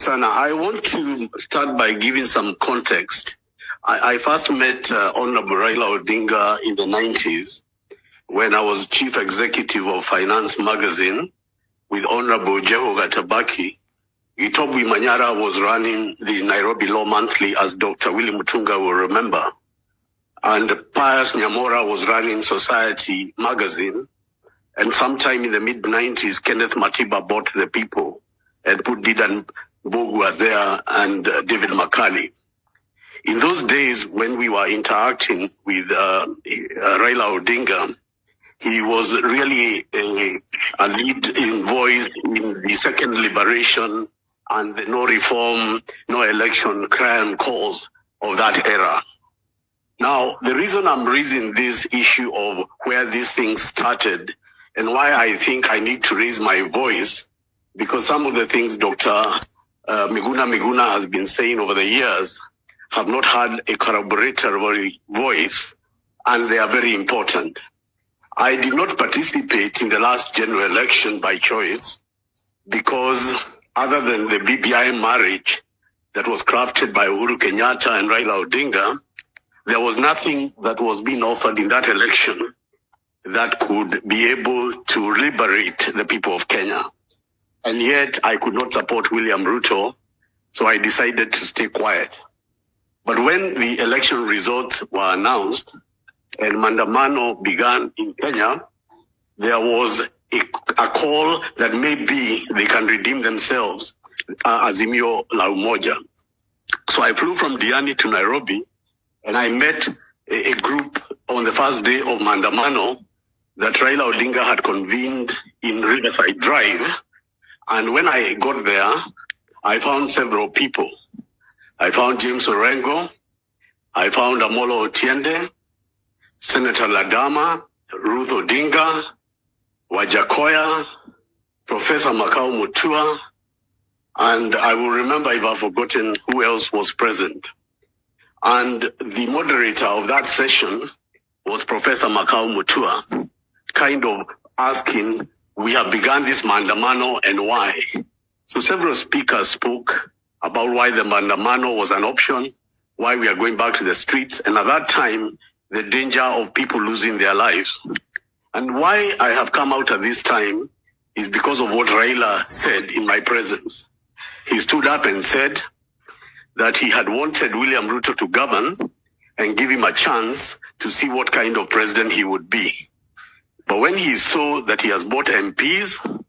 Sana, I want to start by giving some context. I first met Honorable Raila Odinga in the 90s when I was chief executive of Finance Magazine with Honorable Jeho Gatabaki. Gitobwi Manyara was running the Nairobi Law Monthly, as Dr. Willie Mutunga will remember. And Pius Nyamora was running Society Magazine. And sometime in the mid-90s, Kenneth Matiba bought The People and put Didan Bogwa there and David Makali. In those days, when we were interacting with Raila Odinga, he was really a lead in voice in the second liberation and the no reform, no election cry and calls of that era. Now, the reason I'm raising this issue of where these things started and why I think I need to raise my voice, because some of the things Dr. Miguna has been saying over the years have not had a corroboratory voice, and they are very important. I did not participate in the last general election by choice because other than the BBI marriage that was crafted by Uhuru Kenyatta and Raila Odinga, there was nothing that was being offered in that election that could be able to liberate the people of Kenya. And yet I could not support William Ruto, so I decided to stay quiet. But when the election results were announced and Mandamano began in Kenya, there was a call that maybe they can redeem themselves, Azimio la Umoja. So I flew from Diani to Nairobi, and I met a group on the first day of Mandamano that Raila Odinga had convened in Riverside Drive. And when I got there, I found several people. I found James Orengo, I found Amolo Otiende, Senator Ladama, Ruth Odinga, Wajakoya, Professor Makau Mutua, and I will remember if I've forgotten who else was present. And the moderator of that session was Professor Makau Mutua, kind of asking, we have begun this Mandamano and why? So several speakers spoke about why the Mandamano was an option, why we are going back to the streets, and at that time, the danger of people losing their lives. And why I have come out at this time is because of what Raila said in my presence. He stood up and said that he had wanted William Ruto to govern and give him a chance to see what kind of president he would be. But when he saw that he has bought MPs,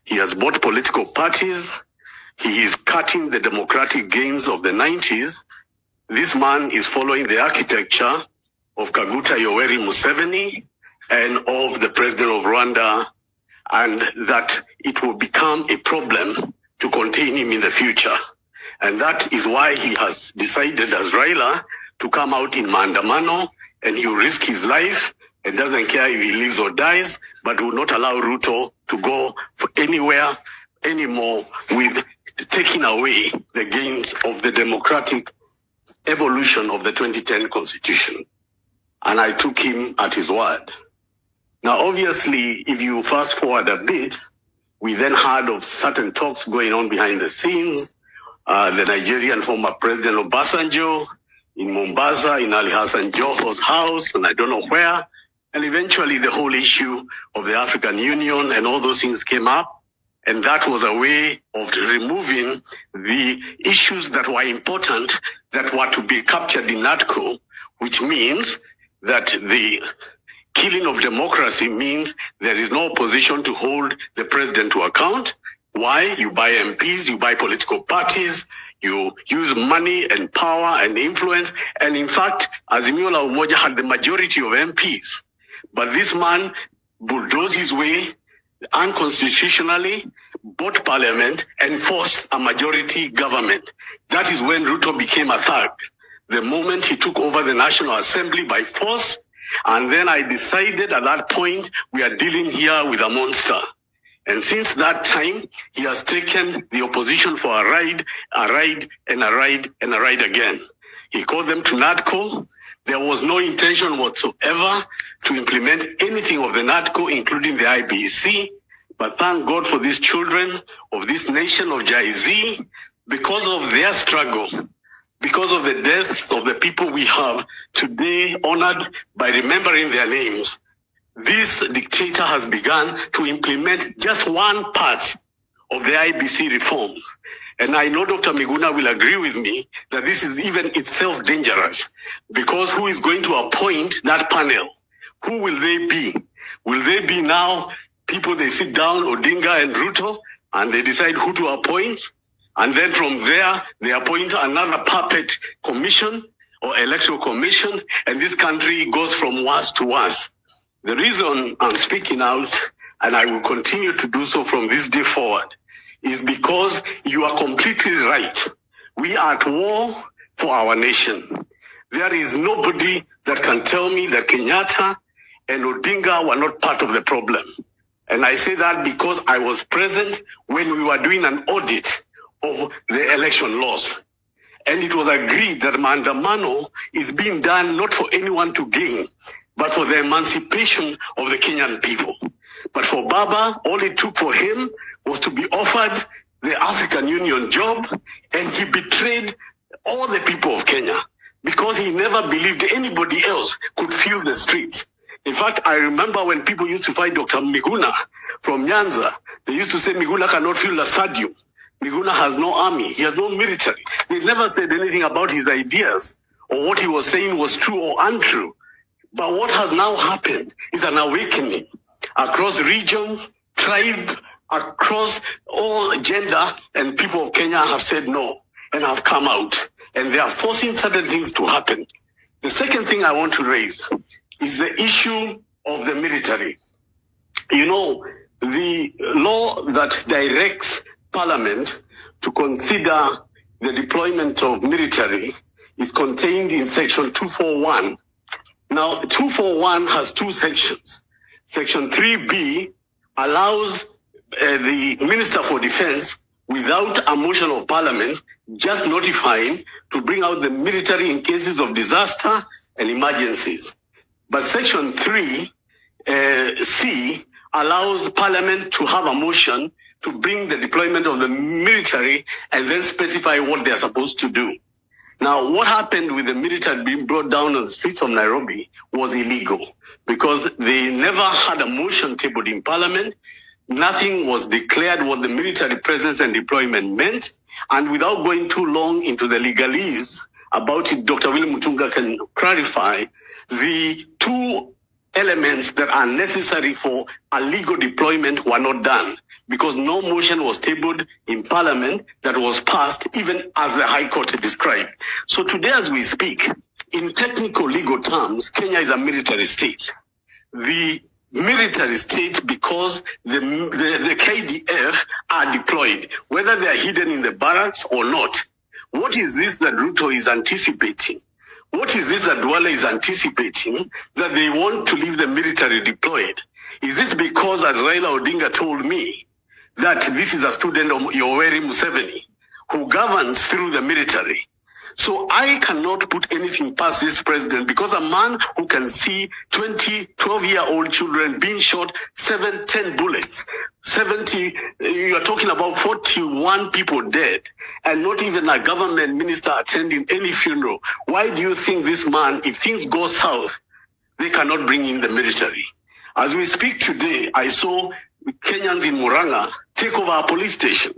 he has bought political parties, he is cutting the democratic gains of the 90s, this man is following the architecture of Kaguta Yoweri Museveni and of the president of Rwanda, and that it will become a problem to contain him in the future. And that is why he has decided as Raila to come out in Mandamano, and he will risk his life and doesn't care if he lives or dies, but will not allow Ruto to go for anywhere anymore with taking away the gains of the democratic evolution of the 2010 constitution. And I took him at his word. Now, obviously, if you fast forward a bit, we then heard of certain talks going on behind the scenes. The Nigerian former president Obasanjo in Mombasa, in Ali Hassan Joho's house, and I don't know where. And eventually the whole issue of the African Union and all those things came up. And that was a way of removing the issues that were important, that were to be captured in NATCO, which means that the killing of democracy means there is no opposition to hold the president to account. Why? You buy MPs, you buy political parties, you use money and power and influence. And in fact, Azimio la Umoja had the majority of MPs. But this man bulldozed his way unconstitutionally, bought parliament, and forced a majority government. That is when Ruto became a thug. The moment he took over the National Assembly by force, and then I decided at that point, we are dealing here with a monster. And since that time, he has taken the opposition for a ride, and a ride again. He called them to NATCO. There was no intention whatsoever to implement anything of the NATCO, including the IBC. But thank God for these children of this nation of Jay-Z because of their struggle, because of the deaths of the people we have today honored by remembering their names, this dictator has begun to implement just one part of the IBC reforms. And I know Dr. Miguna will agree with me that this is even itself dangerous, because who is going to appoint that panel? Who will they be? Will they be now people they sit down, Odinga and Ruto, and they decide who to appoint? And then from there, they appoint another puppet commission or electoral commission, and this country goes from worse to worse. The reason I'm speaking out, and I will continue to do so from this day forward, is because you are completely right. We are at war for our nation. There is nobody that can tell me that Kenyatta and Odinga were not part of the problem. And I say that because I was present when we were doing an audit of the election laws. And it was agreed that Maandamano is being done not for anyone to gain, but for the emancipation of the Kenyan people. But for Baba, all it took for him was to be offered the African Union job, and he betrayed all the people of Kenya because he never believed anybody else could feel the streets. In fact, I remember when people used to fight Dr. Miguna from Nyanza, they used to say Miguna cannot feel the stadium. Miguna has no army, he has no military. They never said anything about his ideas or what he was saying was true or untrue. But what has now happened is an awakening across regions, tribe, across all gender, and people of Kenya have said no and have come out. And they are forcing certain things to happen. The second thing I want to raise is the issue of the military. You know, the law that directs Parliament to consider the deployment of military is contained in Section 241. Now, 241 has two sections. Section 3B allows the Minister for Defense, without a motion of Parliament, just notifying to bring out the military in cases of disaster and emergencies. But Section 3C allows Parliament to have a motion to bring the deployment of the military and then specify what they are supposed to do. Now, what happened with the military being brought down on the streets of Nairobi was illegal because they never had a motion tabled in Parliament. Nothing was declared what the military presence and deployment meant. And without going too long into the legalese about it, Dr. William Mutunga can clarify the two elements that are necessary for a legal deployment were not done because no motion was tabled in Parliament that was passed even as the High Court had described. So today as we speak, in technical legal terms, Kenya is a military state. The military state because the KDF are deployed, whether they are hidden in the barracks or not. What is this that Ruto is anticipating? What is this that Duale is anticipating that they want to leave the military deployed? Is this because, as Raila Odinga told me, that this is a student of Yoweri Museveni who governs through the military? So I cannot put anything past this president because a man who can see 20, 12-year-old children being shot 7, 10 bullets, 70, you are talking about 41 people dead, and not even a government minister attending any funeral. Why do you think this man, if things go south, they cannot bring in the military? As we speak today, I saw Kenyans in Muranga take over a police station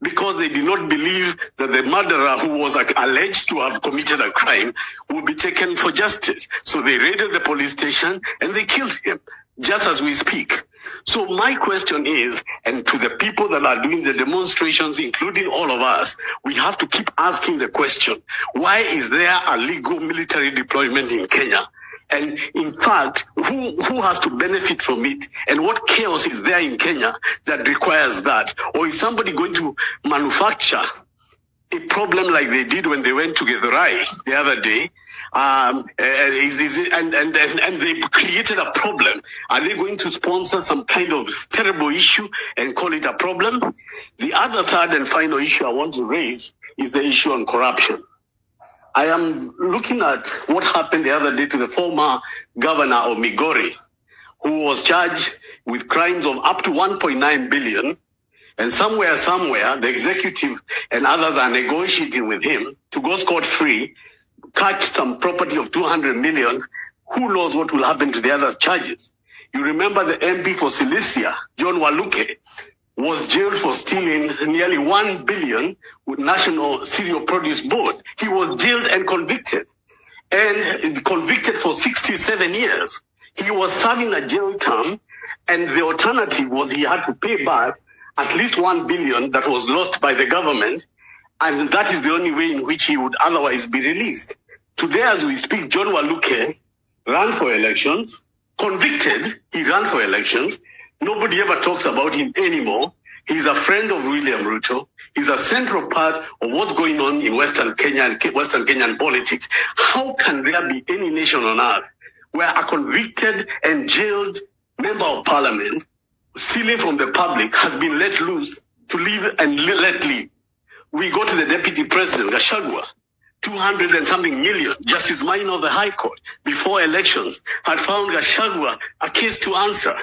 because they did not believe that the murderer who was alleged to have committed a crime would be taken for justice. So they raided the police station and they killed him, just as we speak. So my question is, and to the people that are doing the demonstrations, including all of us, we have to keep asking the question, why is there a legal military deployment in Kenya? And in fact, who has to benefit from it? And what chaos is there in Kenya that requires that? Or is somebody going to manufacture a problem like they did when they went to Githurai the other day? And they created a problem. Are they going to sponsor some kind of terrible issue and call it a problem? The other third and final issue I want to raise is the issue on corruption. I am looking at what happened the other day to the former governor of Migori, who was charged with crimes of up to 1.9 billion And somewhere, the executive and others are negotiating with him to go scot-free, catch some property of 200 million. Who knows what will happen to the other charges? You remember the MP for Cilicia, John Waluke, was jailed for stealing nearly 1 billion with National Cereal Produce Board. He was jailed and convicted for 67 years. He was serving a jail term, and the alternative was he had to pay back at least 1 billion that was lost by the government, and that is the only way in which he would otherwise be released. Today, as we speak, John Waluke ran for elections, convicted, he ran for elections. Nobody ever talks about him anymore. He's a friend of William Ruto. He's a central part of what's going on in Western Kenya and Western Kenyan politics. How can there be any nation on earth where a convicted and jailed member of parliament stealing from the public has been let loose to live and let live? We go to the deputy president, Gachagua, 200 and something million. Justice Minor of the High Court, before elections, had found Gachagua a case to answer.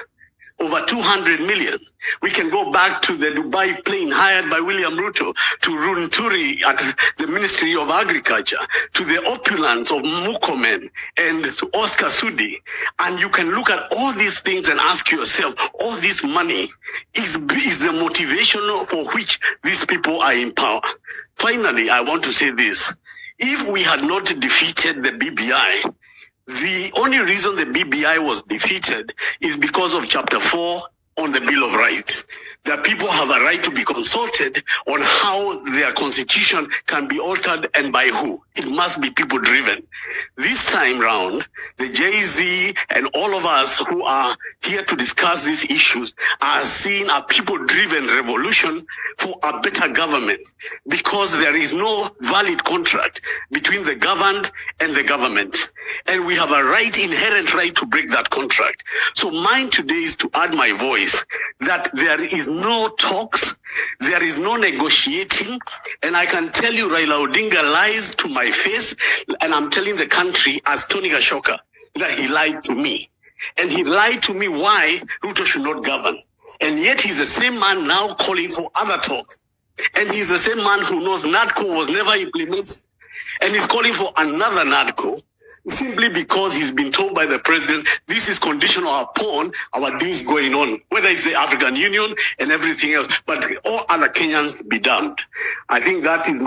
Over 200 million. We can go back to the Dubai plane hired by William Ruto, to Runturi at the Ministry of Agriculture, to the opulence of Mukomen and to Oscar Sudi. And you can look at all these things and ask yourself, all this money is the motivation for which these people are in power. Finally, I want to say this. If we had not defeated the BBI, the only reason the BBI was defeated is because of Chapter 4 on the Bill of Rights. That people have a right to be consulted on how their constitution can be altered and by who. It must be people driven. This time round, the Jay-Z and all of us who are here to discuss these issues are seeing a people-driven revolution for a better government, because there is no valid contract between the governed and the government. And we have a right, inherent right, to break that contract. So mine today is to add my voice that there is no talks, there is no negotiating, and I can tell you Raila Odinga lies to my face, and I'm telling the country as Tony Gashoka that he lied to me. And he lied to me why Ruto should not govern. And yet he's the same man now calling for other talks. And he's the same man who knows NADCO was never implemented, and he's calling for another NADCO, simply because he's been told by the president, this is conditional upon our deals going on, whether it's the African Union and everything else, but all other Kenyans be damned. I think that is my